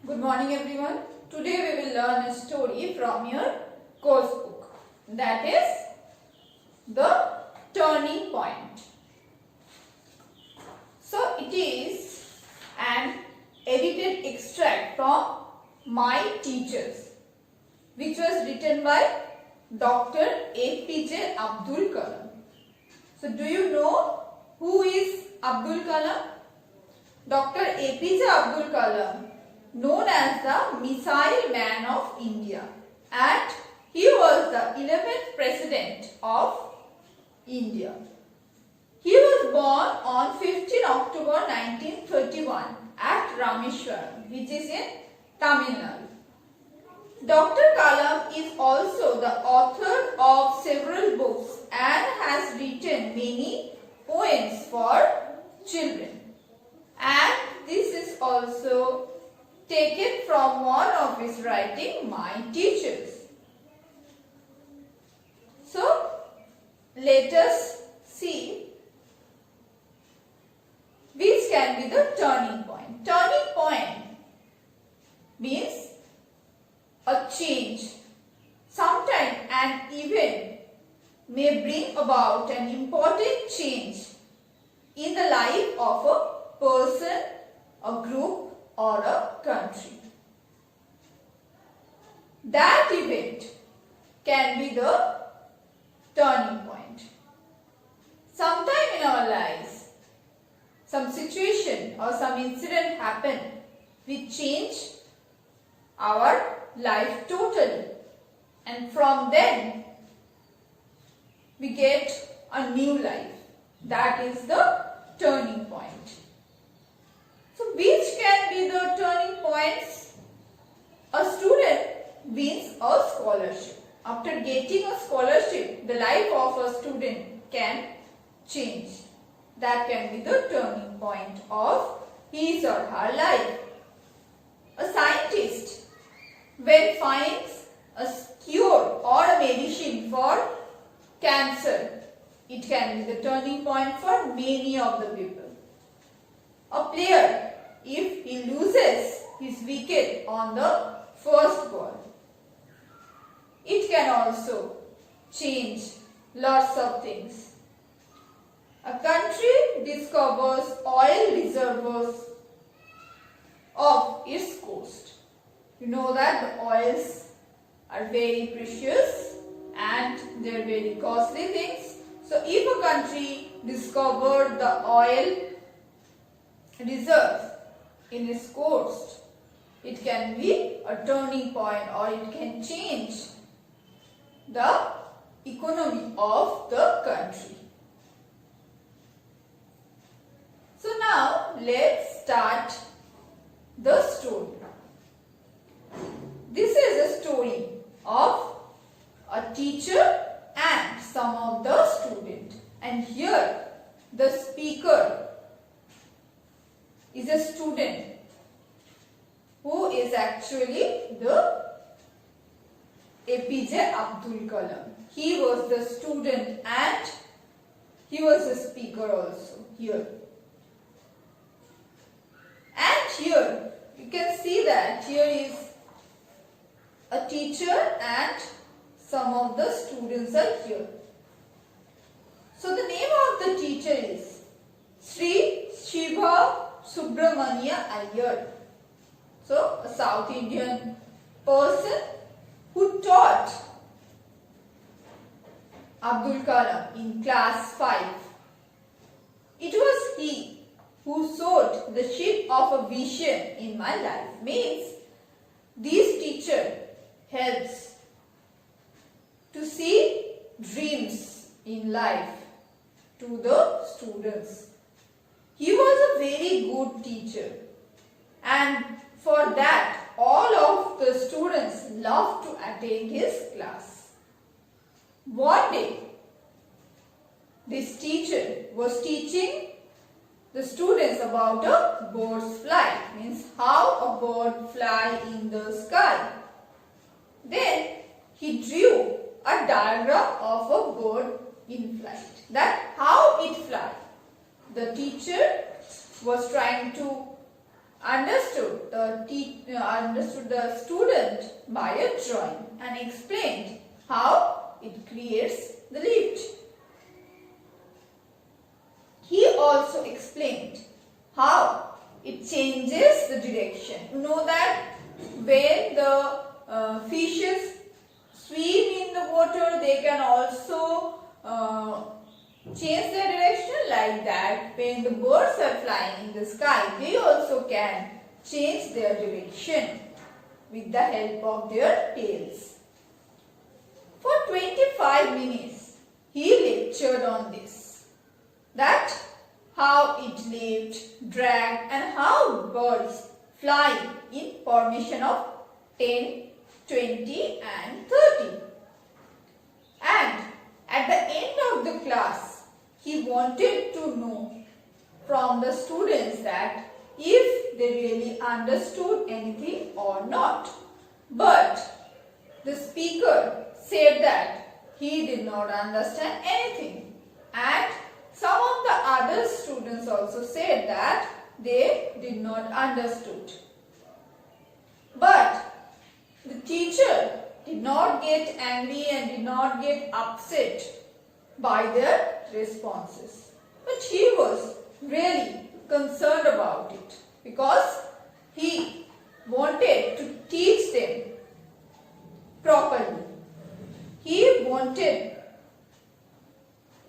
Good morning everyone. Today we will learn a story from your course book. That is The Turning Point. So it is an edited extract from My Teachers, which was written by Dr. APJ Abdul Kalam. So do you know who is Abdul Kalam? Dr. APJ Abdul Kalam, known as the Missile Man of India, and he was the 11th President of India. He was born on 15 October 1931 at Rameswaram, which is in Tamil Nadu. Dr. Kalam is also the author of several books and has written many poems for children. And this is also taken from one of his writing, My Teachers. So, let us see which can be the turning point. Turning point means a change. Sometimes an event may bring about an important change in the life of a person, a group, or a country. That event can be the turning point. Sometime in our lives, some situation or some incident happen which change our life totally, and from then we get a new life. That is the turning point. So which can be the turning points? A student wins a scholarship. After getting a scholarship, the life of a student can change. That can be the turning point of his or her life. A scientist, when finds a cure or a medicine for cancer, it can be the turning point for many of the people. A player, if he loses his wicket on the first ball, it can also change lots of things. A country discovers oil reservoirs of its coast. You know that the oils are very precious and they are very costly things. So if a country discovered the oil reserves in its coast, it can be a turning point, or it can change the economy of the country. So now let's start the story. This is a story of a teacher and some of the students, and here the speaker is a student who is actually the APJ Abdul Kalam. He was the student and he was the speaker also here. And here you can see that here is a teacher and some of the students are here. So the name of the teacher is Sri Shiva Subramania Iyer. So a South Indian person who taught Abdul Kalam in class 5. It was he who sowed the seed of a vision in my life. Means this teacher helps to see dreams in life to the students. He was a very good teacher, and for that all of the students loved to attend his class. One day this teacher was teaching the students about a bird's flight, means how a bird fly in the sky. Then he drew a diagram of a bird in flight, that how it flies. The teacher was trying to understood the student by a drawing and explained how it creates the lift. He also explained how it changes the direction. You know that when the fishes swim in the water, they can also change their direction. Like that, when the birds are flying in the sky, they also can change their direction with the help of their tails. For 25 minutes, he lectured on this. That how it lived, dragged, and how birds fly in formation of 10, 20 and 30. And at the end of the class, he wanted to know from the students that if they really understood anything or not. But the speaker said that he did not understand anything, and some of the other students also said that they did not understood. But the teacher did not get angry and did not get upset by their responses. But he was really concerned about it because he wanted to teach them properly. He wanted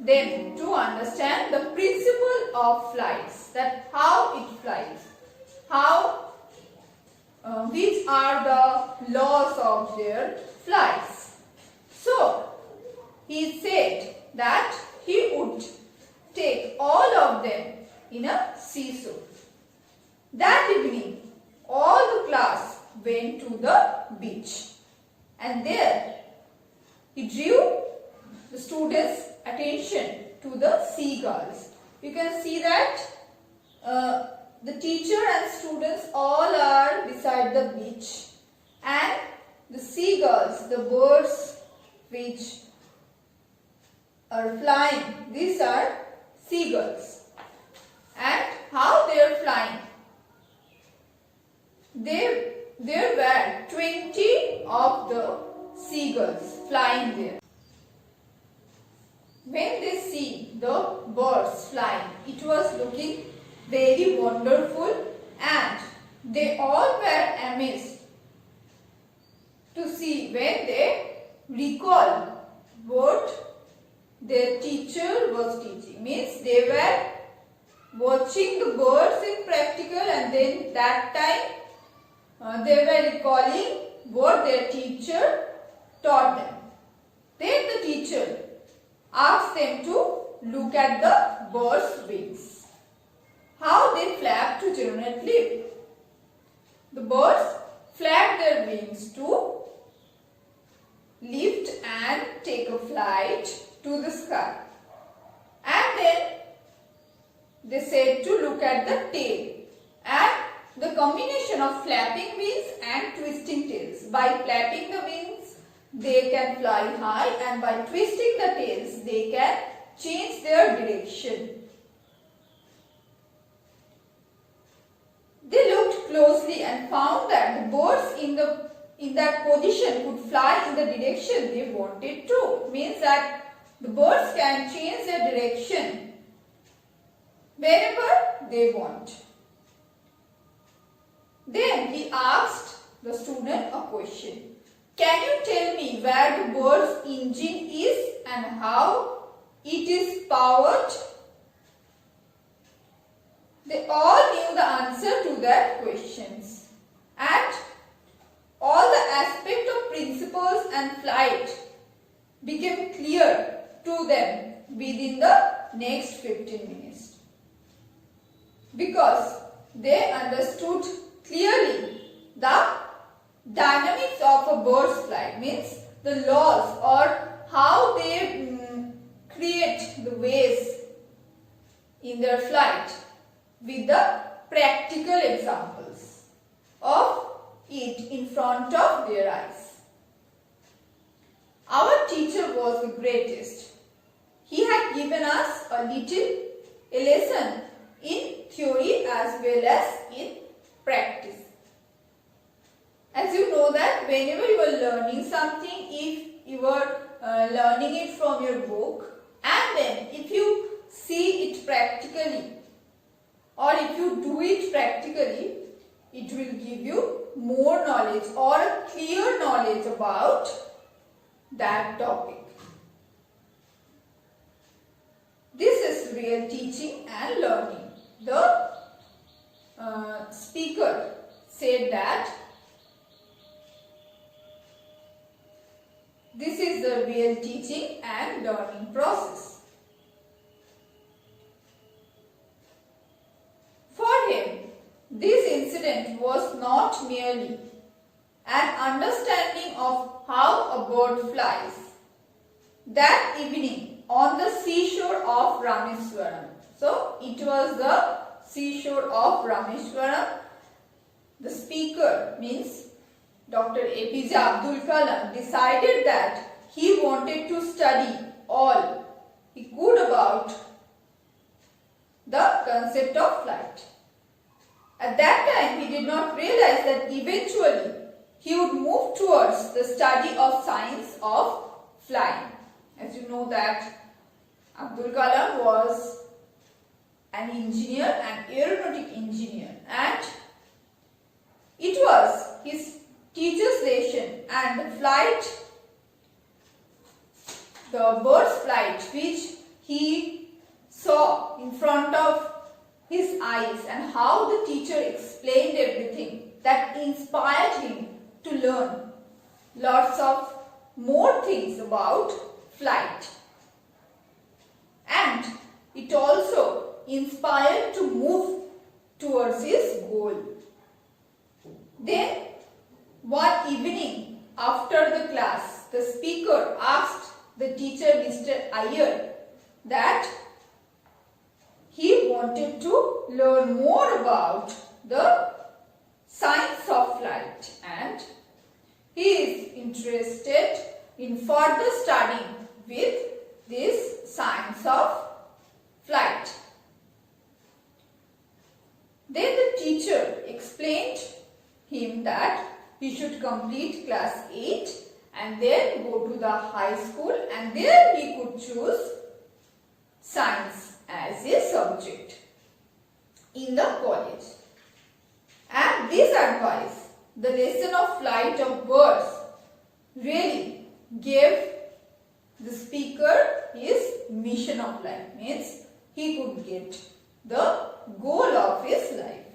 them to understand the principle of flights, that how it flies, which are the laws of their flights. So, he said that he would take all of them in a seesaw. That evening, all the class went to the beach, and there he drew the students' attention to the seagulls. You can see that the teacher and students all are beside the beach, and the seagulls, the birds which are flying, these are seagulls. And how they are flying? There were 20 of the seagulls flying there. When they see the birds flying, it was looking very wonderful, and they all were amazed to see when they recall what their teacher was teaching. Means they were watching the birds in practical, and then that time they were recalling what their teacher taught them. Then the teacher asked them to look at the birds' wings, how they flap to generate lift. The birds flap their wings to lift and take a flight to the sky. And then they said to look at the tail and the combination of flapping wings and twisting tails. By flapping the wings, they can fly high, and by twisting the tails, they can change their direction. They looked closely and found that the birds in that position would fly in the direction they wanted to. It means that the birds can change their direction whenever they want. Then he asked the student a question. Can you tell me where the bird's engine is and how it is powered? They all knew the answer to their questions, and all the aspects of principles and flight became clear to them within the next 15 minutes, because they understood clearly the dynamics of a bird's flight, means the laws or how they create the ways in their flight, with the practical examples of it in front of their eyes. Our teacher was the greatest. He had given us a lesson in theory as well as in practice. As you know that whenever you are learning something, if you are learning it from your book, and then if you see it practically or if you do it practically, it will give you more knowledge or a clear knowledge about that topic. This is real teaching and learning. The speaker said that this is the real teaching and learning process. For him, this incident was not merely an understanding of how a bird flies. That evening on the seashore of Rameswaram. So, it was the seashore of Rameswaram. The speaker means Dr. APJ Abdul Kalam decided that he wanted to study all he could about the concept of flight. At that time, he did not realize that eventually he would move towards the study of science of flying. As you know that Abdul Kalam was an engineer, an aeronautic engineer, and it was his teacher's lesson and the flight, the bird's flight which he saw in front of his eyes and how the teacher explained everything, that inspired him to learn lots of more things about flight. And it also inspired to move towards his goal. Then one evening after the class, the speaker asked the teacher, Mr. Iyer, that he wanted to learn more about the science of flight and he is interested in further studying with this science of flight. Then the teacher explained him that he should complete class 8 and then go to the high school and there he could choose science as a subject in the college. And this advice, the lesson of flight of birds, really gave the speaker his mission of life. Means he could get the goal of his life.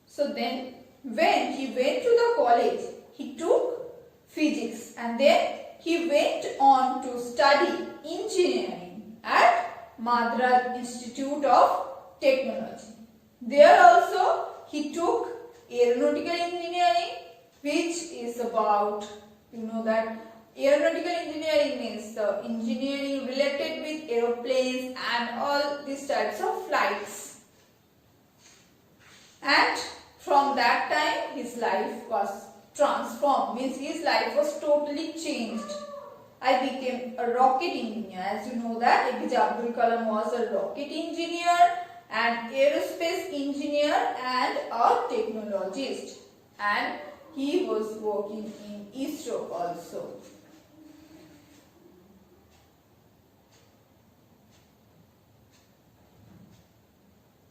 So then when he went to the college, he took physics and then he went on to study engineering at Madras Institute of Technology. There also he took aeronautical engineering, which is about, you know that aeronautical engineering means the engineering related with aeroplanes and all these types of flights. And from that time his life was transformed, means his life was totally changed. I became a rocket engineer. As you know that APJ Abdul Kalam was a rocket engineer, an aerospace engineer and a technologist, and he was working in ISRO also.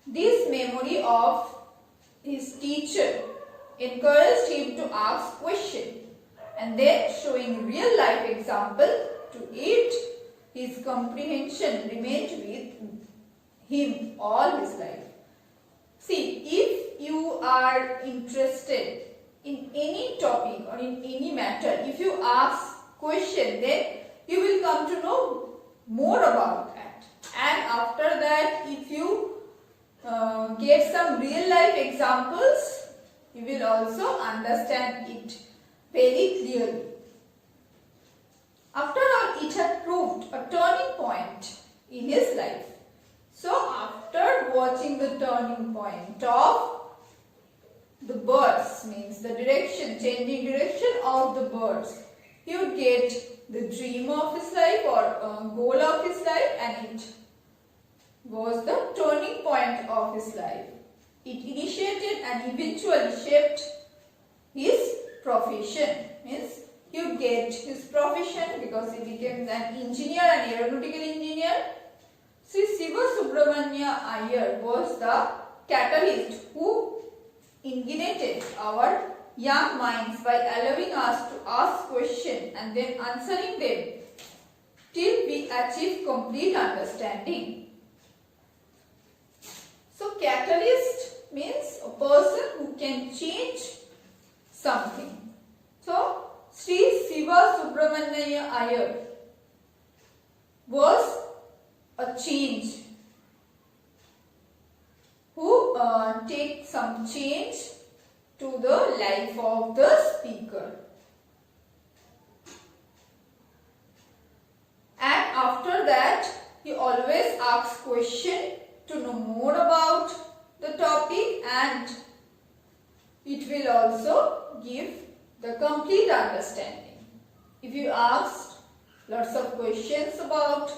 This memory of his teacher encouraged him to ask questions and then showing real life example to it, his comprehension remained with him all his life. See, if you are interested in any topic or in any matter, if you ask question, then you will come to know more about that. And after that, if you get some real life examples, you will also understand it very clearly. After all, it had proved a turning point in his life. So after watching the turning point of the birds, means the direction, changing direction of the birds, he would get the dream of his life or goal of his life, and it was the turning point of his life. it initiated and eventually shaped his profession. Means he would get his profession because he became an engineer, an aeronautical engineer. Sri Siva Subramanya Iyer was the catalyst who ignited our young minds by allowing us to ask questions and then answering them till we achieve complete understanding. So catalyst means a person who can change something. So Sri Siva Subramanya Iyer was a change who take some change to the life of the speaker. And after that, he always asks question to know more about the topic, and it will also give the complete understanding. If you ask lots of questions about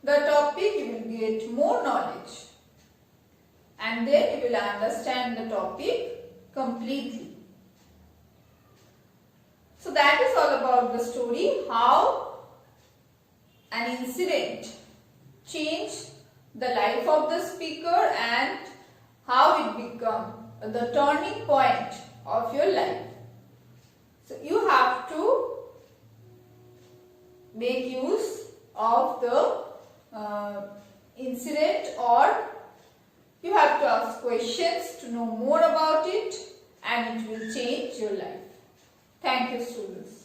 the topic, you will get more knowledge, and then you will understand the topic completely. So that is all about the story, how an incident changed the life of the speaker and how it became the turning point of your life. So you have to make use of the incident, or you have to ask questions to know more about it, and it will change your life. Thank you, students.